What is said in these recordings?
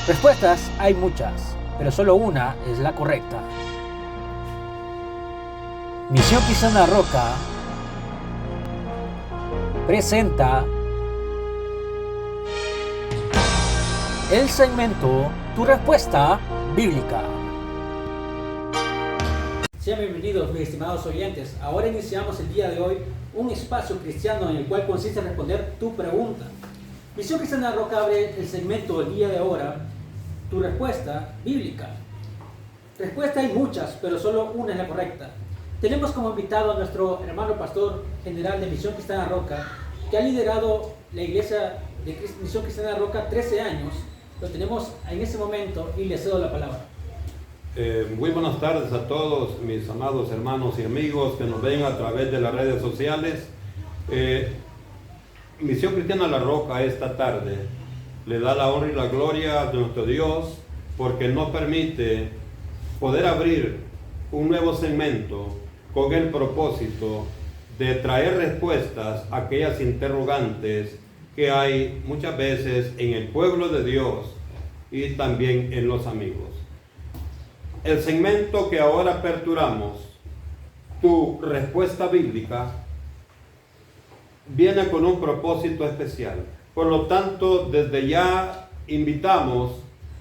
Respuestas hay muchas, pero solo una es la correcta. Misión Cristiana Roca presenta el segmento Tu Respuesta Bíblica. Sean bienvenidos, mis estimados oyentes. Ahora iniciamos el día de hoy un espacio cristiano en el cual consiste en responder tu pregunta. Misión Cristiana Roca abre el segmento del día de ahora, Tu Respuesta Bíblica. Respuestas hay muchas, pero solo una es la correcta. Tenemos como invitado a nuestro hermano pastor general de Misión Cristiana Roca, que ha liderado la iglesia de Misión Cristiana Roca 13 años. Lo tenemos en ese momento y le cedo la palabra. Muy buenas tardes a todos mis amados hermanos y amigos que nos ven a través de las redes sociales. Misión Cristiana La Roca esta tarde le da la honra y la gloria a nuestro Dios porque nos permite poder abrir un nuevo segmento con el propósito de traer respuestas a aquellas interrogantes que hay muchas veces en el pueblo de Dios y también en los amigos. El segmento que ahora aperturamos, Tu Respuesta Bíblica, viene con un propósito especial. Por lo tanto, desde ya invitamos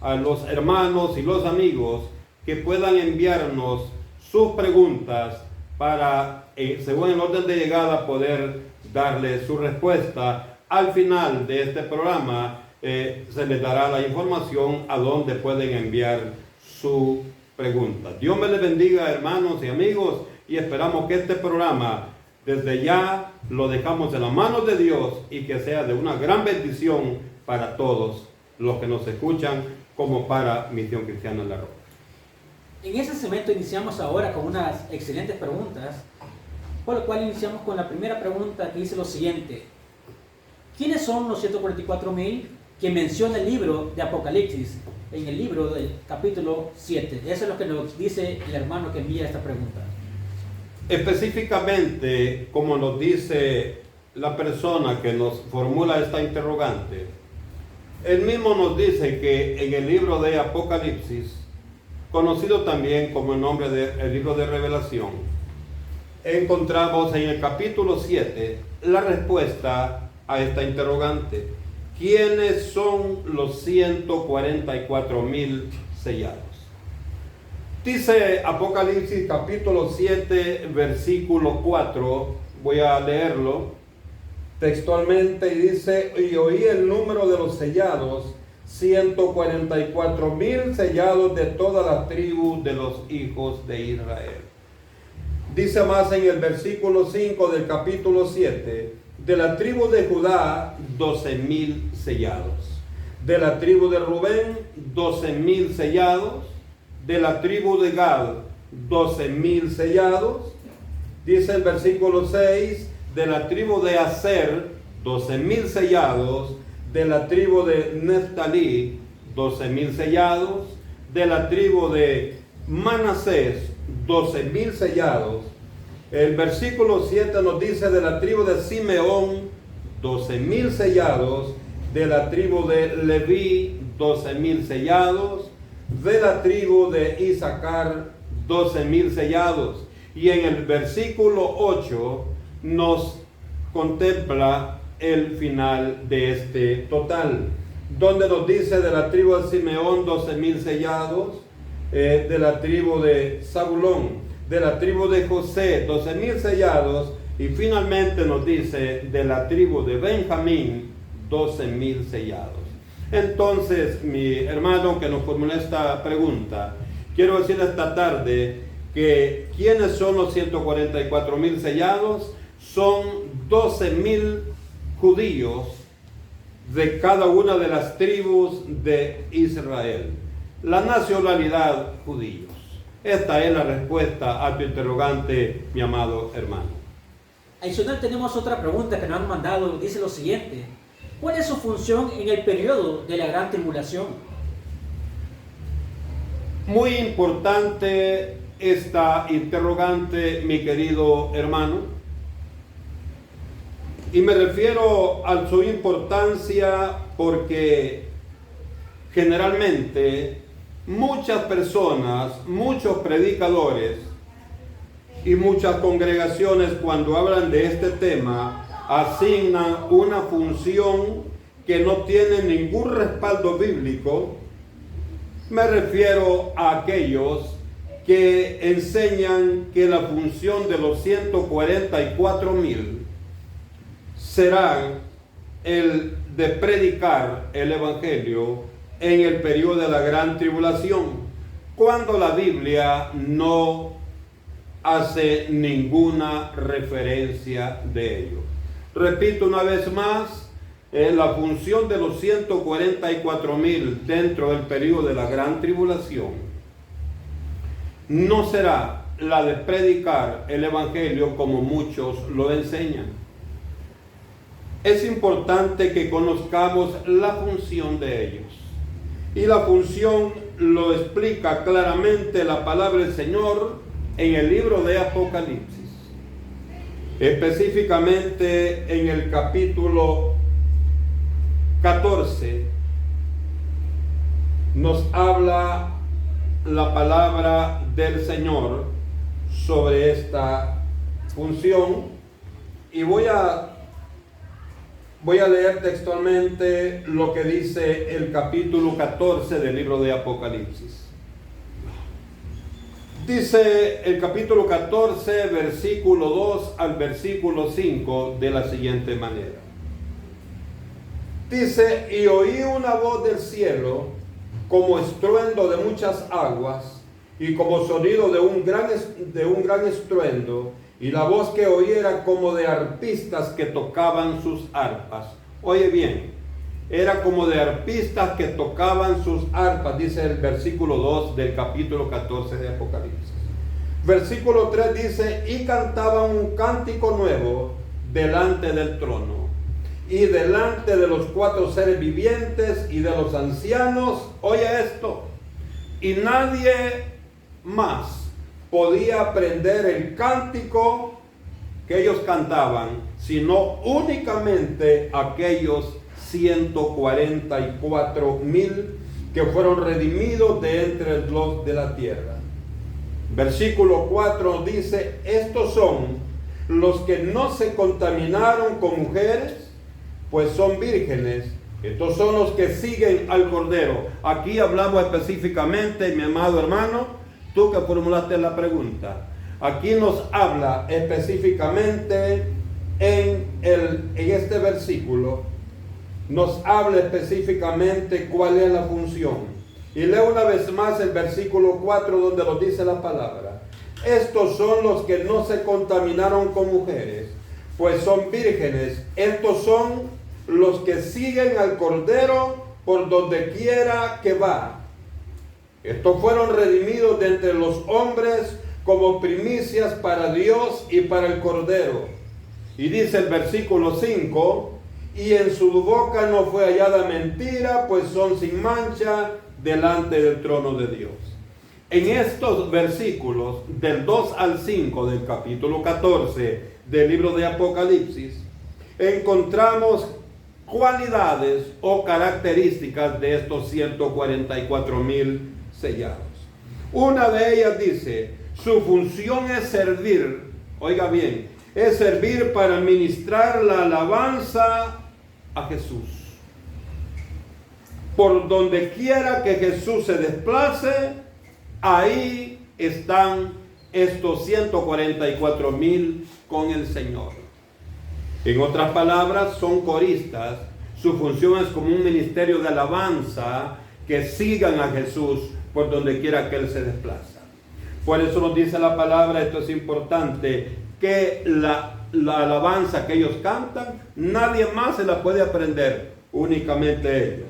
a los hermanos y los amigos que puedan enviarnos sus preguntas para, según el orden de llegada, poder darle su respuesta. Al final de este programa se les dará la información a donde pueden enviar su pregunta. Dios me les bendiga, hermanos y amigos, y esperamos que este programa desde ya lo dejamos en las manos de Dios y que sea de una gran bendición para todos los que nos escuchan, como para Misión Cristiana La Roca. En ese segmento iniciamos ahora con unas excelentes preguntas, por lo cual iniciamos con la primera pregunta que dice lo siguiente: ¿quiénes son los 144,000 que menciona el libro de Apocalipsis en el libro del capítulo 7? Eso es lo que nos dice el hermano que envía esta pregunta. Específicamente, como nos dice la persona que nos formula esta interrogante, él mismo nos dice que en el libro de Apocalipsis, conocido también como el nombre del libro de Revelación, encontramos en el capítulo 7 la respuesta a esta interrogante: ¿quiénes son los 144,000 sellados? Dice Apocalipsis capítulo 7, versículo 4, voy a leerlo textualmente, y dice: y oí el número de los sellados, 144,000 sellados de todas las tribus de los hijos de Israel. Dice más en el versículo 5 del capítulo 7, de la tribu de Judá, 12,000 sellados. De la tribu de Rubén, 12,000 sellados. De la tribu de Gad, 12,000 sellados. Dice el versículo 6, de la tribu de Aser, 12,000 sellados. De la tribu de Neftalí, 12,000 sellados. De la tribu de Manasés, 12,000 sellados. El versículo 7 nos dice: de la tribu de Simeón, 12,000 sellados. De la tribu de Leví, 12,000 sellados. De la tribu de Isaacar, 12,000 sellados. Y en el versículo 8 nos contempla el final de este total, donde nos dice: de la tribu de Simeón, 12,000 sellados. De la tribu de Zabulón, de la tribu de José, 12,000 sellados. Y finalmente nos dice: de la tribu de Benjamín, 12,000 sellados. Entonces, mi hermano que nos formuló esta pregunta, quiero decir esta tarde que ¿quiénes son los 144,000 sellados? Son 12,000 judíos de cada una de las tribus de Israel. La nacionalidad, judíos. Esta es la respuesta a tu interrogante, mi amado hermano. Adicional, tenemos otra pregunta que nos han mandado. Dice lo siguiente: ¿cuál es su función en el periodo de la gran tribulación? Muy importante esta interrogante, mi querido hermano. Y me refiero a su importancia porque Generalmente, muchas personas, muchos predicadores y muchas congregaciones, cuando hablan de este tema, asignan una función que no tiene ningún respaldo bíblico. Me refiero a aquellos que enseñan que la función de los 144,000 será el de predicar el evangelio en el periodo de la gran tribulación, cuando la Biblia no hace ninguna referencia de ello. Repito una vez más, la función de los 144,000 dentro del periodo de la gran tribulación no será la de predicar el evangelio como muchos lo enseñan. Es importante que conozcamos la función de ellos. Y la función lo explica claramente la palabra del Señor en el libro de Apocalipsis. Específicamente en el capítulo 14 nos habla la palabra del Señor sobre esta función. Y voy a leer textualmente lo que dice el capítulo 14 del libro de Apocalipsis. Dice el capítulo 14, versículo 2 al versículo 5 de la siguiente manera. Dice: y oí una voz del cielo como estruendo de muchas aguas y como sonido de un gran estruendo, y la voz que oí era como de arpistas que tocaban sus arpas. Oye bien, era como de arpistas que tocaban sus arpas, dice el versículo 2 del capítulo 14 de Apocalipsis. Versículo 3 dice: y cantaban un cántico nuevo delante del trono y delante de los 4 seres vivientes y de los ancianos. Oye esto, y nadie más podía aprender el cántico que ellos cantaban, sino únicamente aquellos 144,000 que fueron redimidos de entre los de la tierra. Versículo 4 dice: estos son los que no se contaminaron con mujeres, pues son vírgenes. Estos son los que siguen al Cordero. Aquí hablamos específicamente, mi amado hermano, tú que formulaste la pregunta. Aquí nos habla específicamente en este versículo, nos habla específicamente cuál es la función. Y leo una vez más el versículo 4 donde nos dice la palabra: estos son los que no se contaminaron con mujeres, pues son vírgenes. Estos son los que siguen al Cordero por donde quiera que va. Estos fueron redimidos de entre los hombres como primicias para Dios y para el Cordero. Y dice el versículo 5: y en su boca no fue hallada mentira, pues son sin mancha delante del trono de Dios. En estos versículos del 2 al 5 del capítulo 14 del libro de Apocalipsis encontramos cualidades o características de estos 144,000 sellados. Una de ellas dice: su función es servir, oiga bien, es servir para ministrar la alabanza a Jesús. Por donde quiera que Jesús se desplace, ahí están estos 144,000 con el Señor. En otras palabras, son coristas. Su función es como un ministerio de alabanza, que sigan a Jesús por donde quiera que Él se desplaza. Por eso nos dice la palabra, esto es importante, que la alabanza que ellos cantan, nadie más se la puede aprender, únicamente ellos.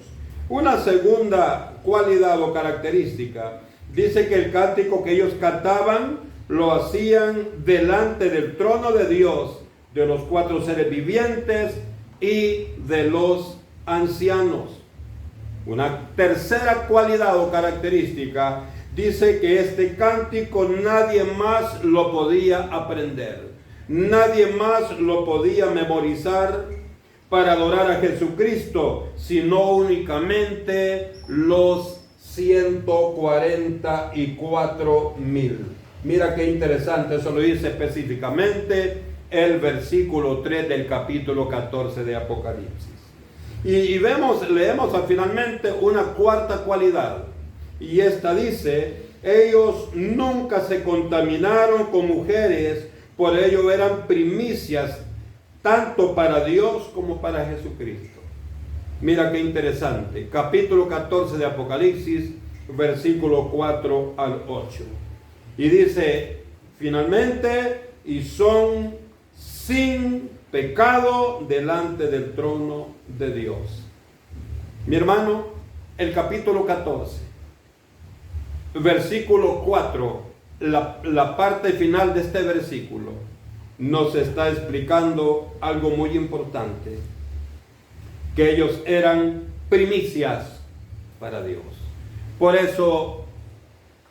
Una segunda cualidad o característica, dice que el cántico que ellos cantaban lo hacían delante del trono de Dios, de los 4 seres vivientes y de los ancianos. Una tercera cualidad o característica, dice que este cántico nadie más lo podía aprender, nadie más lo podía memorizar, para adorar a Jesucristo, sino únicamente los 144,000. Mira qué interesante, eso lo dice específicamente el versículo 3 del capítulo 14 de Apocalipsis. Y leemos finalmente una cuarta cualidad, y esta dice: ellos nunca se contaminaron con mujeres, por ello eran primicias tanto para Dios como para Jesucristo. Mira qué interesante, capítulo 14 de Apocalipsis, versículo 4 al 8. Y dice finalmente: y son sin pecado delante del trono de Dios. Mi hermano, el capítulo 14, versículo 4, la parte final de este versículo, nos está explicando algo muy importante: que ellos eran primicias para Dios. Por eso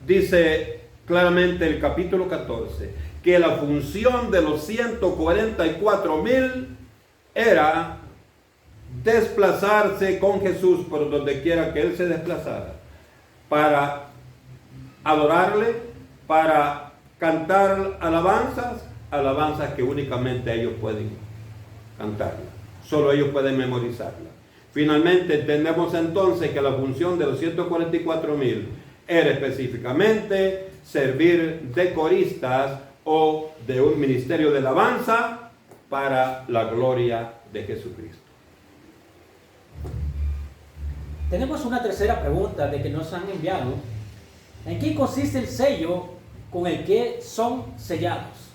dice claramente el capítulo 14 que la función de los 144,000 era desplazarse con Jesús por donde quiera que Él se desplazara, para adorarle, para cantar alabanzas que únicamente ellos pueden cantarla, solo ellos pueden memorizarla. Finalmente entendemos entonces que la función de los 144,000 era específicamente servir de coristas o de un ministerio de alabanza para la gloria de Jesucristo. Tenemos una tercera pregunta de que nos han enviado. ¿En qué consiste el sello con el que son sellados?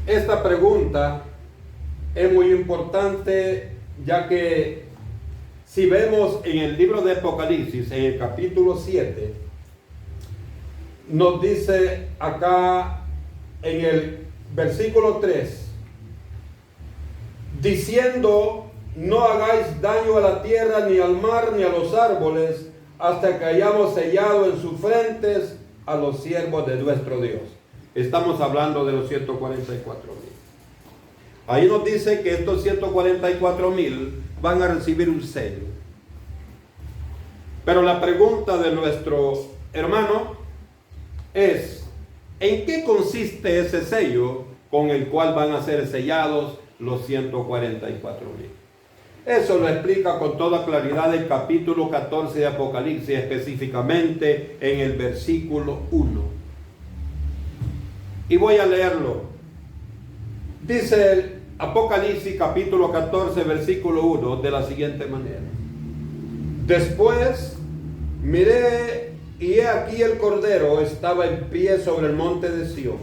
Esta pregunta es muy importante, ya que si vemos en el libro de Apocalipsis, en el capítulo 7, nos dice acá en el versículo 3, diciendo: no hagáis daño a la tierra, ni al mar, ni a los árboles, hasta que hayamos sellado en sus frentes a los siervos de nuestro Dios. Estamos hablando de los 144,000. Ahí nos dice que estos 144,000 van a recibir un sello. Pero la pregunta de nuestro hermano es: ¿en qué consiste ese sello con el cual van a ser sellados los 144,000? Eso lo explica con toda claridad el capítulo 14 de Apocalipsis, específicamente en el versículo 1. Y voy a leerlo. Dice el Apocalipsis capítulo 14, versículo 1, de la siguiente manera: después miré, y he aquí el Cordero estaba en pie sobre el monte de Sión,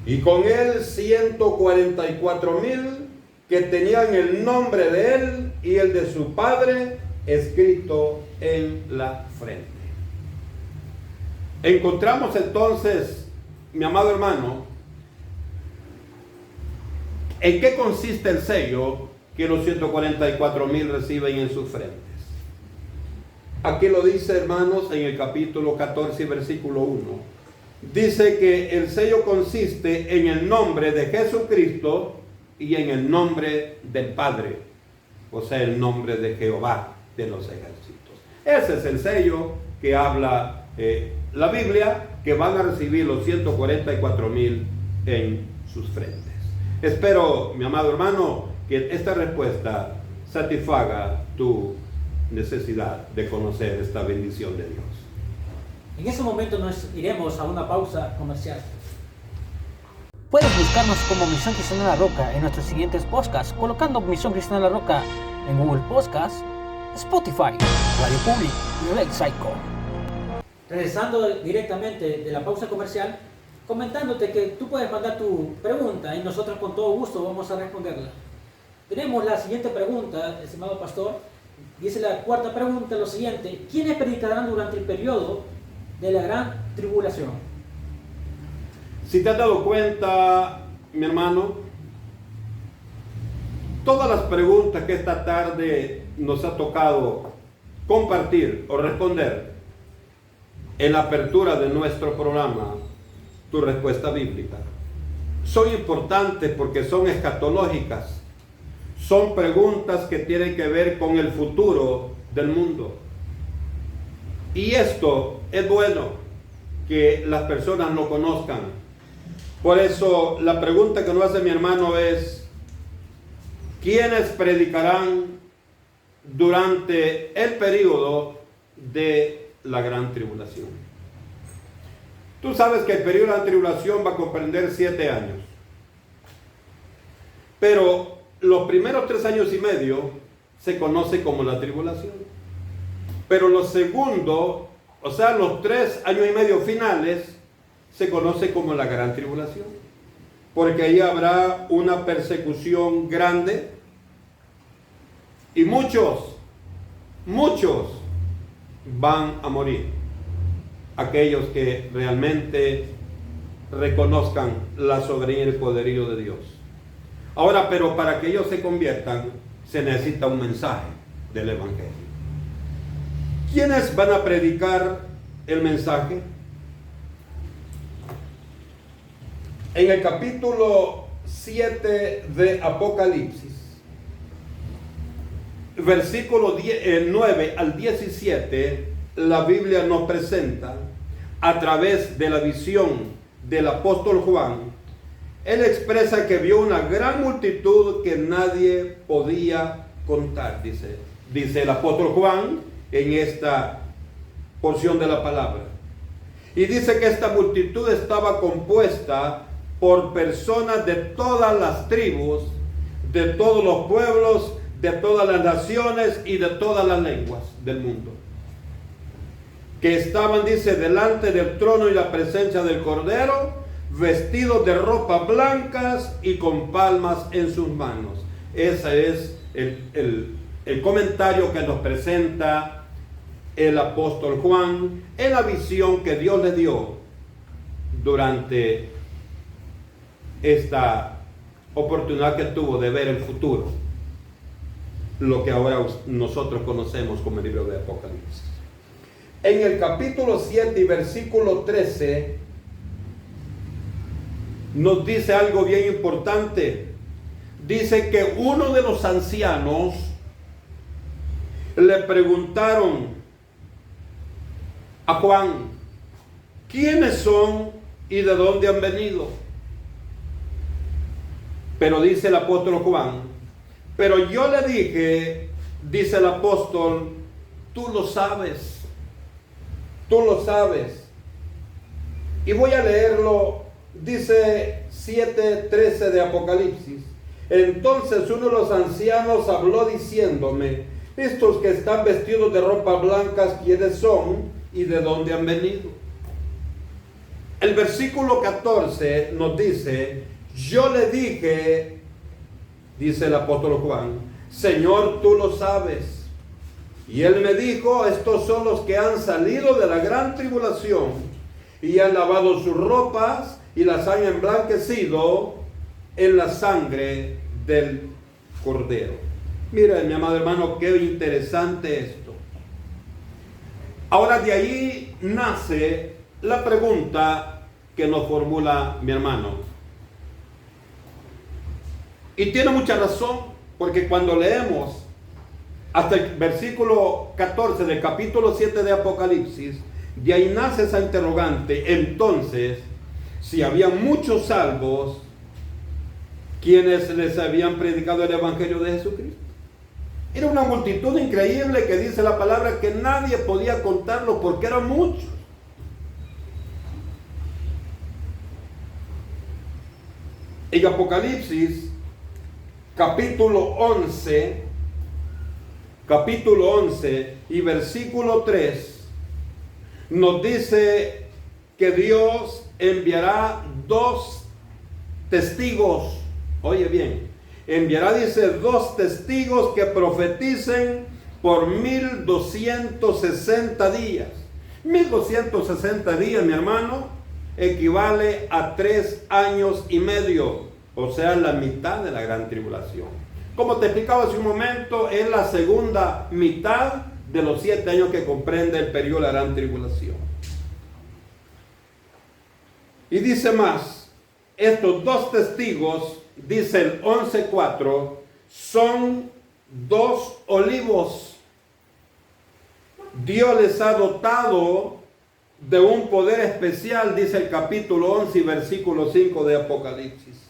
y con él 144,000 que tenían el nombre de él y el de su padre escrito en la frente. Encontramos entonces, mi amado hermano, ¿en qué consiste el sello que los 144,000 reciben en sus frentes? Aquí lo dice, hermanos, en el capítulo 14, versículo 1. Dice que el sello consiste en el nombre de Jesucristo y en el nombre del Padre, o sea, el nombre de Jehová de los ejércitos. Ese es el sello que habla la Biblia, que van a recibir los 144,000 en sus frentes. Espero, mi amado hermano, que esta respuesta satisfaga tu necesidad de conocer esta bendición de Dios. En ese momento nos iremos a una pausa comercial. Puedes buscarnos como Misión Cristiana La Roca en nuestros siguientes podcasts, colocando Misión Cristiana La Roca en Google Podcasts, Spotify, Radio Public y Red Psycho. Regresando directamente de la pausa comercial, comentándote que tú puedes mandar tu pregunta y nosotros con todo gusto vamos a responderla. Tenemos la siguiente pregunta, estimado pastor. Dice la cuarta pregunta lo siguiente: ¿quiénes predicarán durante el periodo de la gran tribulación? Si te has dado cuenta, mi hermano, todas las preguntas que esta tarde nos ha tocado compartir o responder en la apertura de nuestro programa, tu respuesta bíblica, son importantes porque son escatológicas. Son preguntas que tienen que ver con el futuro del mundo. Y esto es bueno que las personas lo conozcan. Por eso la pregunta que nos hace mi hermano es: ¿quiénes predicarán durante el periodo de la gran tribulación? Tú sabes que el periodo de la tribulación va a comprender 7 años. Pero los primeros 3 años y medio se conoce como la tribulación. Pero los segundos, o sea, los 3 años y medio finales, se conoce como la gran tribulación. Porque ahí habrá una persecución grande y muchos van a morir. Aquellos que realmente reconozcan la soberanía y el poderío de Dios. Ahora, pero para que ellos se conviertan, se necesita un mensaje del Evangelio. ¿Quiénes van a predicar el mensaje? En el capítulo 7 de Apocalipsis, versículo 9 al 17, la Biblia nos presenta, a través de la visión del apóstol Juan, él expresa que vio una gran multitud que nadie podía contar, dice el apóstol Juan en esta porción de la palabra. Y dice que esta multitud estaba compuesta por personas de todas las tribus, de todos los pueblos, de todas las naciones y de todas las lenguas del mundo, que estaban, dice, delante del trono y la presencia del Cordero, vestidos de ropas blancas y con palmas en sus manos. Ese es el comentario que nos presenta el apóstol Juan en la visión que Dios le dio durante esta oportunidad que tuvo de ver el futuro, lo que ahora nosotros conocemos como el libro de Apocalipsis. En el capítulo 7 y versículo 13 nos dice algo bien importante. Dice que uno de los ancianos le preguntaron a Juan: ¿quiénes son y de dónde han venido? Pero dice el apóstol Juan: pero yo le dije, dice el apóstol, tú lo sabes. Tú lo sabes. Y voy a leerlo. Dice 7:13 de Apocalipsis: entonces uno de los ancianos habló diciéndome: estos que están vestidos de ropas blancas, ¿quiénes son y de dónde han venido? El versículo 14 nos dice: yo le dije, dice el apóstol Juan, Señor, tú lo sabes. Y él me dijo: estos son los que han salido de la gran tribulación y han lavado sus ropas y las han emblanquecido en la sangre del Cordero. Mira, mi amado hermano, qué interesante esto. Ahora de ahí nace la pregunta que nos formula mi hermano. Y tiene mucha razón, porque cuando leemos hasta el versículo 14 del capítulo 7 de Apocalipsis, de ahí nace esa interrogante. Entonces, si había muchos salvos, quienes les habían predicado el Evangelio de Jesucristo. Era una multitud increíble que dice la palabra que nadie podía contarlo porque eran muchos. En Apocalipsis, capítulo 11 y versículo 3, nos dice que Dios enviará 2 testigos. Oye bien, enviará, dice, 2 testigos que profeticen por 1260 días. 1260 días, mi hermano, equivale a 3 años y medio, o sea, la mitad de la gran tribulación. Como te explicaba hace un momento, es la segunda mitad de los 7 años que comprende el periodo de la gran tribulación. Y dice más, estos dos testigos, dice el 11:4, son dos olivos. Dios les ha dotado de un poder especial, dice el capítulo 11 y versículo 5 de Apocalipsis.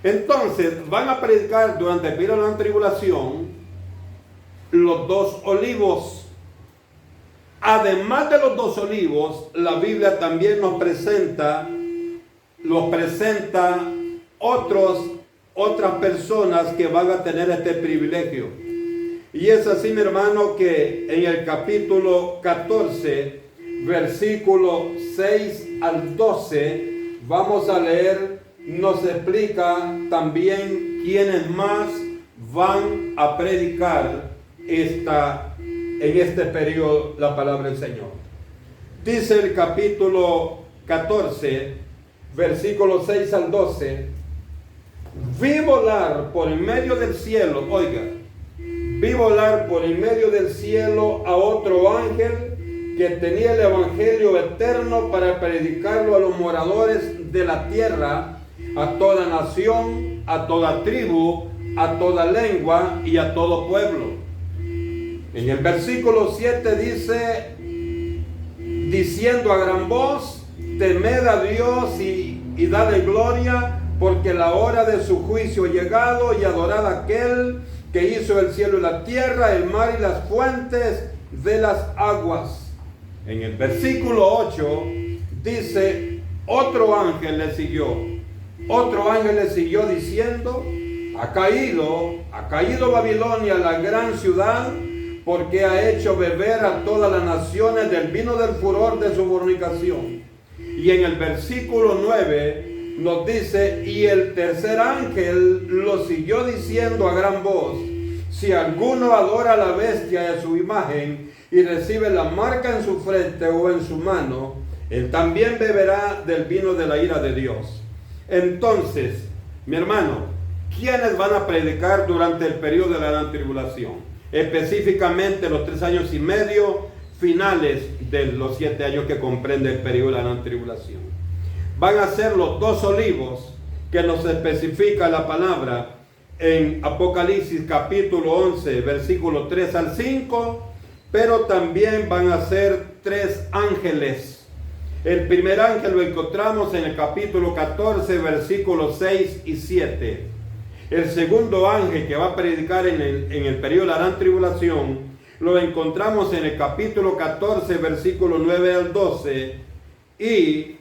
Entonces van a predicar durante el periodo de la tribulación los dos olivos. Además de los dos olivos, la Biblia también nos presenta otras personas que van a tener este privilegio. Y es así, mi hermano, que en el capítulo 14, versículo 6 al 12, vamos a leer, nos explica también quiénes más van a predicar en este periodo la palabra del Señor. Dice el capítulo 14, versículo 6 al 12, vi volar por en medio del cielo, oiga, vi volar por en medio del cielo a otro ángel que tenía el evangelio eterno para predicarlo a los moradores de la tierra, a toda nación, a toda tribu, a toda lengua y a todo pueblo. En el versículo 7 dice, diciendo a gran voz, temed a Dios y dadle gloria, porque la hora de su juicio ha llegado, y adorad a aquel que hizo el cielo y la tierra, el mar y las fuentes de las aguas. En el versículo 8 dice, otro ángel le siguió diciendo, ha caído Babilonia, la gran ciudad, porque ha hecho beber a todas las naciones del vino del furor de su fornicación. Y en el versículo 9 nos dice, y el tercer ángel lo siguió diciendo a gran voz, si alguno adora a la bestia y a su imagen y recibe la marca en su frente o en su mano, él también beberá del vino de la ira de Dios. Entonces, mi hermano, ¿quiénes van a predicar durante el periodo de la gran tribulación? Específicamente los 3 años y medio finales de los 7 años que comprende el periodo de la gran tribulación. Van a ser los dos olivos que nos especifica la palabra en Apocalipsis capítulo 11, versículo 3 al 5, pero también van a ser 3 ángeles. El primer ángel lo encontramos en el capítulo 14, versículos 6 y 7. El segundo ángel que va a predicar en el periodo de la gran tribulación lo encontramos en el capítulo 14, versículo 9 al 12. Y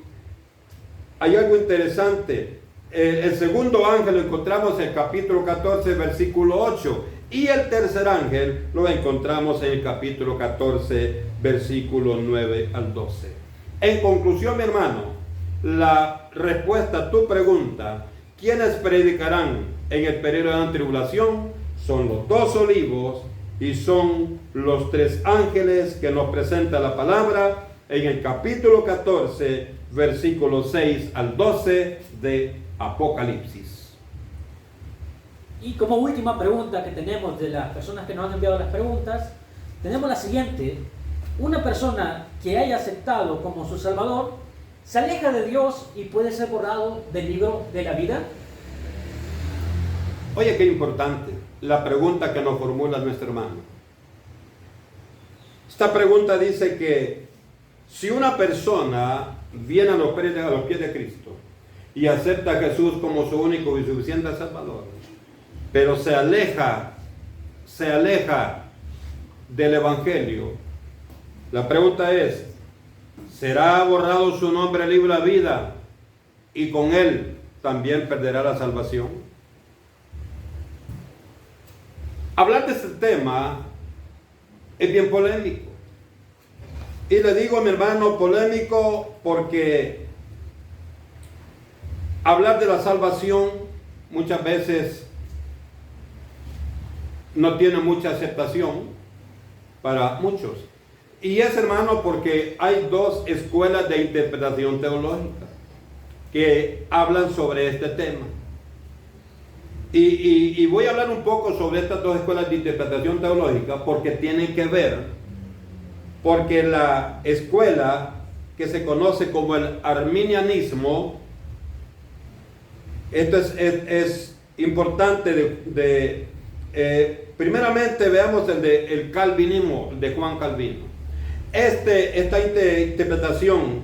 hay algo interesante. El segundo ángel lo encontramos en el capítulo 14, versículo 8. Y el tercer ángel lo encontramos en el capítulo 14, versículo 9 al 12. En conclusión, mi hermano, la respuesta a tu pregunta, ¿quiénes predicarán en el periodo de la tribulación? Son los dos olivos y son los 3 ángeles que nos presenta la palabra en el capítulo 14, versículos 6 al 12 de Apocalipsis. Y como última pregunta que tenemos de las personas que nos han enviado las preguntas, tenemos la siguiente. Una persona que haya aceptado como su Salvador, ¿se aleja de Dios y puede ser borrado del libro de la vida? Oye, qué importante la pregunta que nos formula nuestro hermano. Esta pregunta dice que si una persona viene a los pies de Cristo y acepta a Jesús como su único y suficiente Salvador, pero se aleja del Evangelio, la pregunta es, ¿será borrado su nombre del libro de la vida y con él también perderá la salvación? Hablar de este tema es bien polémico. Y le digo a mi hermano polémico porque hablar de la salvación muchas veces no tiene mucha aceptación para muchos. Y es, hermano, porque hay 2 escuelas de interpretación teológica que hablan sobre este tema. Y voy a hablar un poco sobre estas 2 escuelas de interpretación teológica porque tienen que ver, porque la escuela que se conoce como el arminianismo Esto es importante primeramente veamos el calvinismo de Juan Calvino. Esta interpretación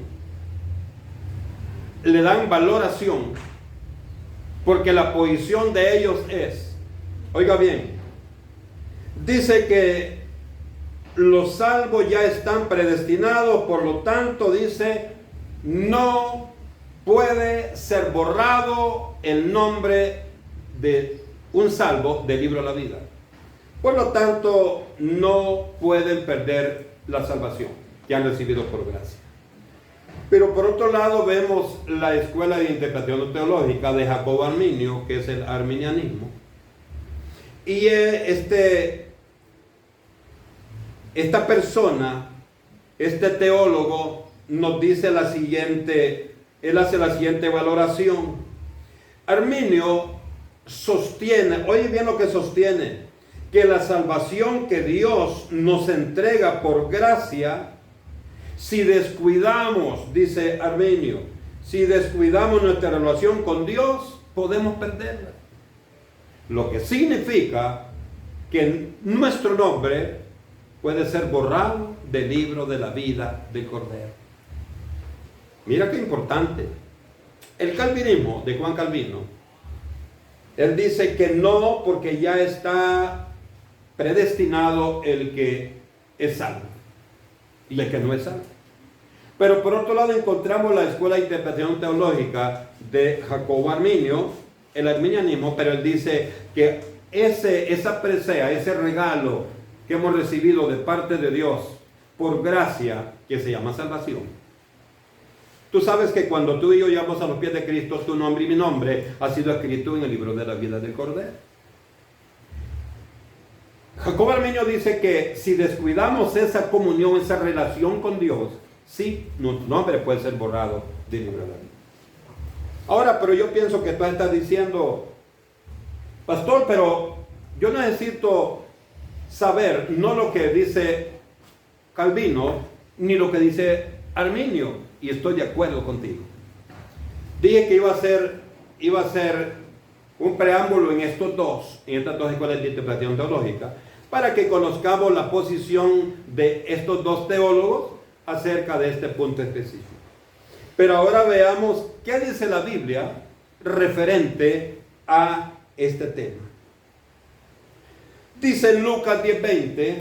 le dan valoración porque la posición de ellos es, oiga bien, dice que los salvos ya están predestinados, por lo tanto dice, no puede ser borrado el nombre de un salvo del libro de la vida. Por lo tanto, no pueden perder la salvación que han recibido por gracia. Pero por otro lado vemos la escuela de interpretación teológica de Jacobo Arminio, que es el arminianismo. Y esta persona, este teólogo, nos dice él hace la siguiente valoración. Arminio sostiene, oye bien lo que sostiene, que la salvación que Dios nos entrega por gracia, si descuidamos, dice Arminio, si descuidamos nuestra relación con Dios, podemos perderla. Lo que significa que nuestro nombre puede ser borrado del libro de la vida del Cordero. Mira qué importante. El calvinismo de Juan Calvino, él dice que no, porque ya está predestinado el que es salvo y el que no es salvo. Pero por otro lado encontramos la escuela de interpretación teológica de Jacobo Arminio, el arminianismo, pero él dice que esa presea, ese regalo que hemos recibido de parte de Dios por gracia, que se llama salvación. Tú sabes que cuando tú y yo llegamos a los pies de Cristo, tu nombre y mi nombre ha sido escrito en el libro de la vida del Cordero. Jacobo Arminio dice que si descuidamos esa comunión, esa relación con Dios, sí, nuestro nombre puede ser borrado del libro de la vida. Ahora, pero yo pienso que tú estás diciendo, pastor, pero yo necesito saber no lo que dice Calvino, ni lo que dice Arminio, y estoy de acuerdo contigo. Dije que iba a ser un preámbulo en estas dos escuelas de interpretación teológica, para que conozcamos la posición de estos dos teólogos acerca de este punto específico. Pero ahora veamos qué dice la Biblia referente a este tema. Dice en Lucas 10:20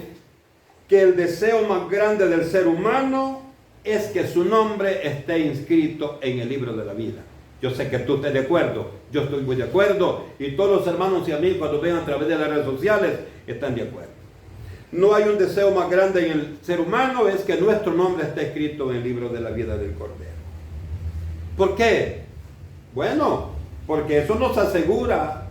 que el deseo más grande del ser humano es que su nombre esté inscrito en el libro de la vida. Yo sé que tú estás de acuerdo, yo estoy muy de acuerdo, y todos los hermanos y amigos cuando ven a través de las redes sociales están de acuerdo. No hay un deseo más grande en el ser humano, es que nuestro nombre esté escrito en el libro de la vida del Cordero. ¿Por qué? Bueno, porque eso nos asegura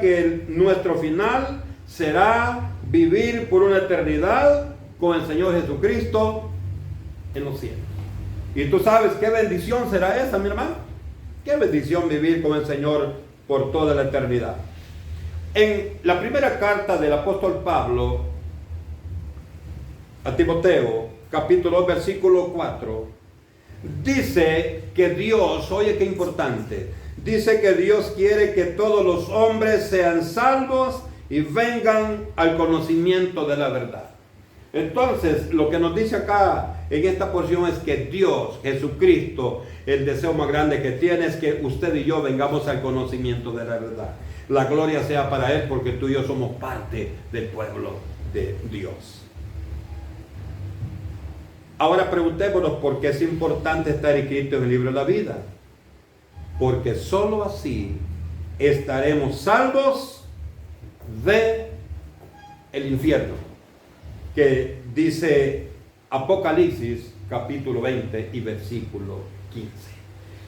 que nuestro final será vivir por una eternidad con el Señor Jesucristo en los cielos. Y tú sabes qué bendición será esa, mi hermano. Qué bendición vivir con el Señor por toda la eternidad. En la primera carta del apóstol Pablo a Timoteo, capítulo 2, versículo 4, dice que Dios, oye qué importante, dice que Dios quiere que todos los hombres sean salvos y vengan al conocimiento de la verdad. Entonces, lo que nos dice acá en esta porción es que Dios, Jesucristo, el deseo más grande que tiene es que usted y yo vengamos al conocimiento de la verdad. La gloria sea para Él, porque tú y yo somos parte del pueblo de Dios. Ahora preguntémonos por qué es importante estar escrito en el libro de la vida. Porque sólo así estaremos salvos de el infierno, que dice Apocalipsis capítulo 20 y versículo 15.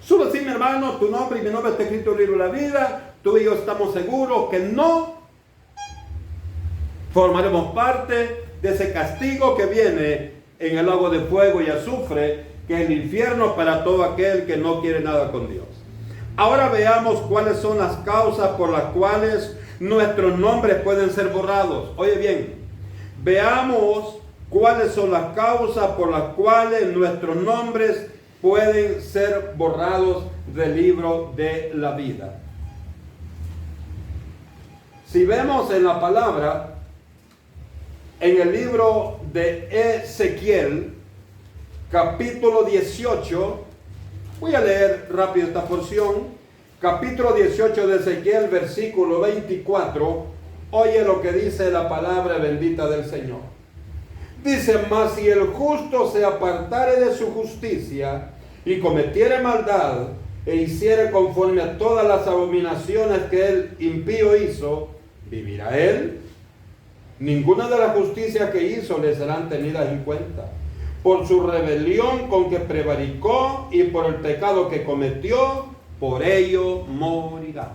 Solo así, mi hermano, tu nombre y mi nombre está escrito en el libro de la vida. Tú y yo estamos seguros que no formaremos parte de ese castigo que viene en el lago de fuego y azufre, que es el infierno para todo aquel que no quiere nada con Dios. Ahora veamos cuáles son las causas por las cuales nuestros nombres pueden ser borrados. Oye bien, veamos cuáles son las causas por las cuales nuestros nombres pueden ser borrados del libro de la vida. Si vemos en la palabra, en el libro de Ezequiel, capítulo 18, voy a leer rápido esta porción, capítulo 18 de Ezequiel, versículo 24, oye lo que dice la palabra bendita del Señor. Dice, mas si el justo se apartare de su justicia y cometiere maldad e hiciere conforme a todas las abominaciones que el impío hizo, ¿vivirá él? Ninguna de las justicias que hizo le serán tenidas en cuenta. Por su rebelión con que prevaricó y por el pecado que cometió, por ello morirá.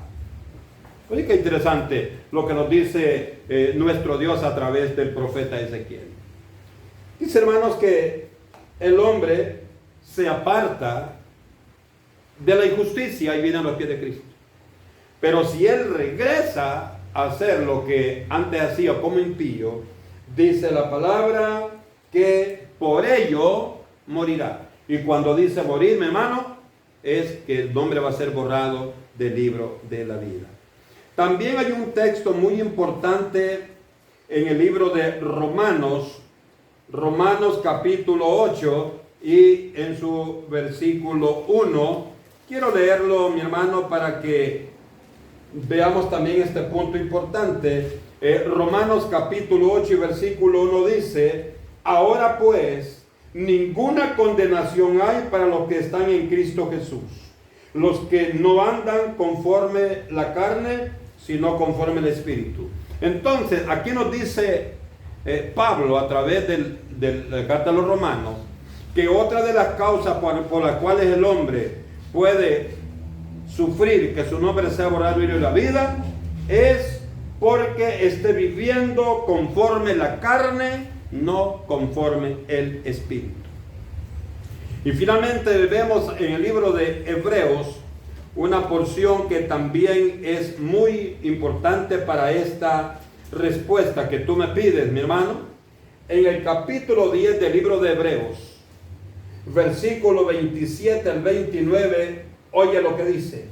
Oye, qué interesante lo que nos dice nuestro Dios a través del profeta Ezequiel. Dice, hermanos, que el hombre se aparta de la injusticia y viene a los pies de Cristo. Pero si él regresa a hacer lo que antes hacía como impío, dice la palabra que por ello morirá. Y cuando dice morir, mi hermano, es que el nombre va a ser borrado del libro de la vida. También hay un texto muy importante en el libro de Romanos capítulo 8 y en su versículo 1. Quiero leerlo, mi hermano, para que veamos también este punto importante. Romanos capítulo 8 y versículo 1 dice, ahora pues, ninguna condenación hay para los que están en Cristo Jesús, los que no andan conforme la carne, sino conforme el Espíritu. Entonces, aquí nos dice Pablo a través de la carta a los Romanos, que otra de las causas por las cuales el hombre puede sufrir que su nombre sea borrado de la vida es porque esté viviendo conforme la carne, no conforme el Espíritu. Y finalmente vemos en el libro de Hebreos una porción que también es muy importante para esta respuesta que tú me pides, mi hermano. En el capítulo 10 del libro de Hebreos, versículo 27 al 29, oye lo que dice.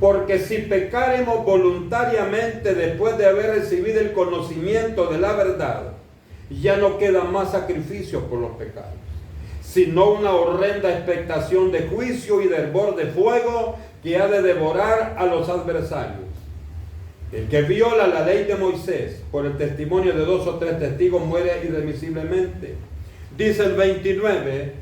Porque si pecaremos voluntariamente después de haber recibido el conocimiento de la verdad, ya no queda más sacrificio por los pecados, sino una horrenda expectación de juicio y de hervor de fuego que ha de devorar a los adversarios. El que viola la ley de Moisés por el testimonio de 2 o 3 testigos muere irremisiblemente. Dice el 29,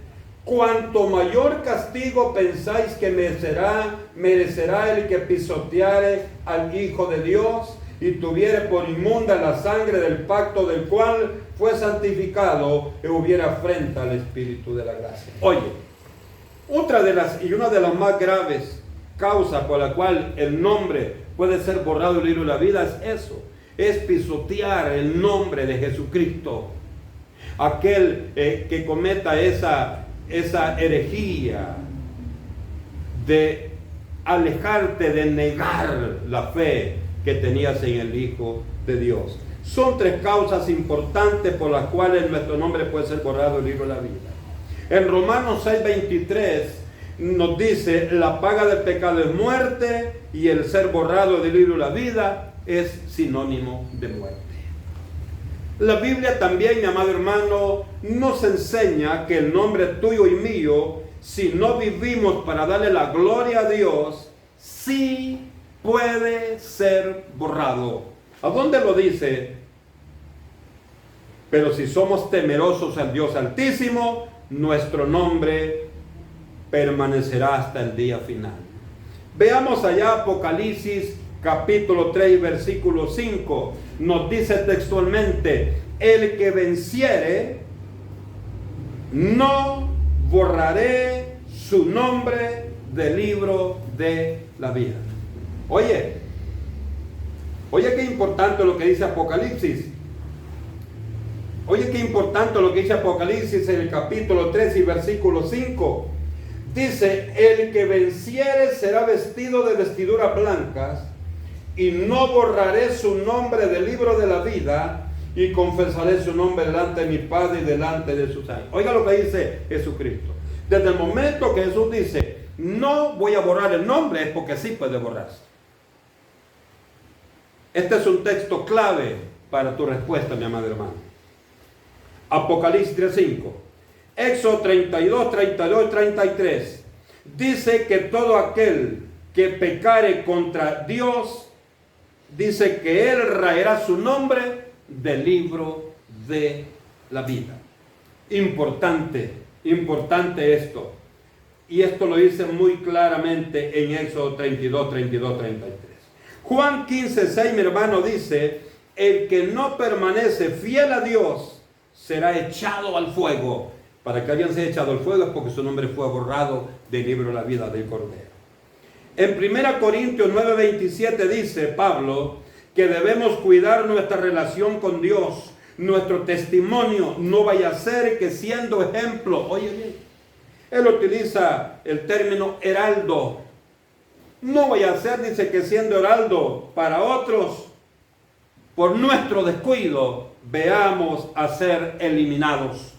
cuanto mayor castigo pensáis que merecerá el que pisoteare al Hijo de Dios y tuviere por inmunda la sangre del pacto del cual fue santificado y hubiera afrenta al Espíritu de la gracia. Oye, una de las más graves causas por la cual el nombre puede ser borrado del libro de la vida es eso, es pisotear el nombre de Jesucristo. Aquel que cometa esa herejía de alejarte, de negar la fe que tenías en el Hijo de Dios. Son 3 causas importantes por las cuales nuestro nombre puede ser borrado del libro de la vida. En Romanos 6:23 nos dice, la paga del pecado es muerte y el ser borrado del libro de la vida es sinónimo de muerte. La Biblia también, mi amado hermano, nos enseña que el nombre tuyo y mío, si no vivimos para darle la gloria a Dios, sí puede ser borrado. ¿A dónde lo dice? Pero si somos temerosos al Dios Altísimo, nuestro nombre permanecerá hasta el día final. Veamos allá Apocalipsis capítulo 3 versículo 5. Nos dice textualmente, el que venciere, no borraré su nombre del libro de la vida. Oye qué importante lo que dice Apocalipsis. Oye qué importante lo que dice Apocalipsis en el capítulo 3 y versículo 5. Dice, el que venciere será vestido de vestiduras blancas, y no borraré su nombre del libro de la vida, y confesaré su nombre delante de mi Padre y delante de sus ángeles. Oiga lo que dice Jesucristo. Desde el momento que Jesús dice, no voy a borrar el nombre, es porque sí puede borrarse. Este es un texto clave para tu respuesta, mi amado hermano. Apocalipsis 3:5. Éxodo 32, 32, 33. Dice que todo aquel que pecare contra Dios, dice que Él raerá su nombre del libro de la vida. Importante esto. Y esto lo dice muy claramente en Éxodo 32, 32, 33. Juan 15:6, mi hermano, dice: el que no permanece fiel a Dios será echado al fuego. Para que alguien sea echado al fuego es porque su nombre fue borrado del libro de la vida del Cordero. En 1 Corintios 9:27 dice Pablo que debemos cuidar nuestra relación con Dios, nuestro testimonio. No vaya a ser que siendo ejemplo, oye bien, él utiliza el término heraldo. No vaya a ser, dice, que siendo heraldo para otros, por nuestro descuido, veamos a ser eliminados.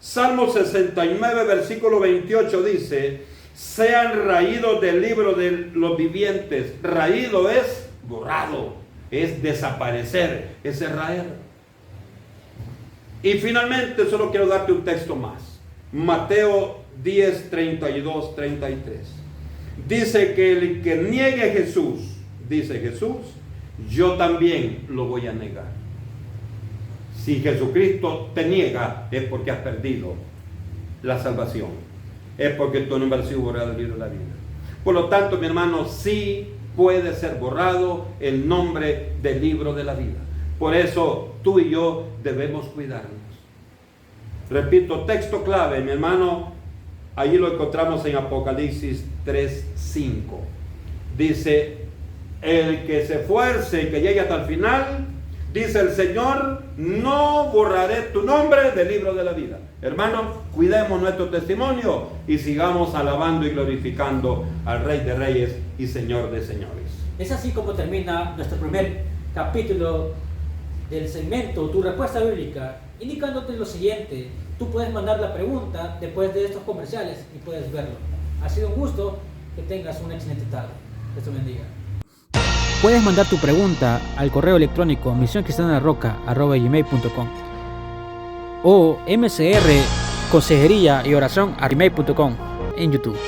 Salmo 69, versículo 28 dice: sean raídos del libro de los vivientes. Raído es borrado, es desaparecer, es raer. Y finalmente solo quiero darte un texto más. Mateo 10, 32, 33. Dice que el que niegue a Jesús, dice Jesús, yo también lo voy a negar. Si Jesucristo te niega, es porque has perdido la salvación. Es porque tu nombre ha sido borrado del libro de la vida. Por lo tanto, mi hermano, sí puede ser borrado el nombre del libro de la vida. Por eso tú y yo debemos cuidarnos. Repito, texto clave, mi hermano, allí lo encontramos en Apocalipsis 3:5. Dice: el que se esfuerce y que llegue hasta el final, dice el Señor, no borraré tu nombre del libro de la vida. Hermanos, cuidemos nuestro testimonio y sigamos alabando y glorificando al Rey de Reyes y Señor de Señores. Es así como termina nuestro primer capítulo del segmento Tu Respuesta Bíblica, indicándote lo siguiente: tú puedes mandar la pregunta después de estos comerciales y puedes verlo. Ha sido un gusto, que tengas una excelente tarde. Dios te bendiga. Puedes mandar tu pregunta al correo electrónico misioncristianarroca@gmail.com o mcr consejería y oración @gmail.com en YouTube.